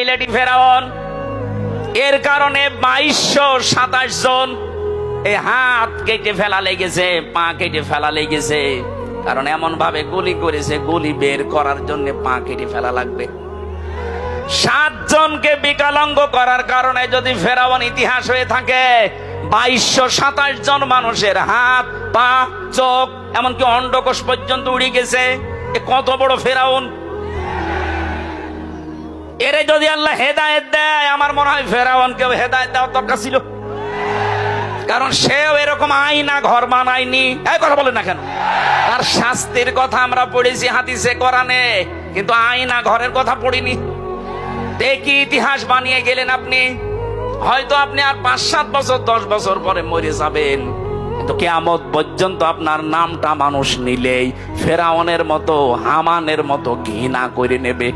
Lady ফেরাউন, এর কারণে 2227 জন এই হাত কেটে ফেলা লেগেছে, পা কেটে ফেলা লেগেছে। কারণ এমন ভাবে গুলি করেছে, গুলি বের করার জন্য পা কেটে ফেলা লাগবে। 7 জনকে বিকলাঙ্গ করার কারণে যদি ফেরাউন ইতিহাস হয়ে থাকে, 2227 জন মানুষের হাত, পা, চোখ, এমনকি অন্ডকোষ পর্যন্ত উড়ে গেছে। এ কত বড় ফেরাউন! এরে যদি আল্লাহ হেদায়েত দেয়, আমার মনে হয় ফেরাউনকেও হেদায়েত দেওয়ার দরকার ছিল। কারণ সেও এরকম আয়না ঘর বানায়নি। এই কথা বলেন না কেন? তার শাস্তির কথা আমরা পড়েছি হাদিসে, কোরআনে, কিন্তু আয়না ঘরের কথা পড়িনি। দেখি ইতিহাস বানিয়ে গেলেন আপনি। হয়তো আপনি আর 5-7 বছর 10 বছর পরে মরে যাবেন, কিন্তু কিয়ামত পর্যন্ত আপনার নামটা মানুষ নিলেই ফেরাউনের মতো, হামানের মতো ঘৃণা করে নেবে।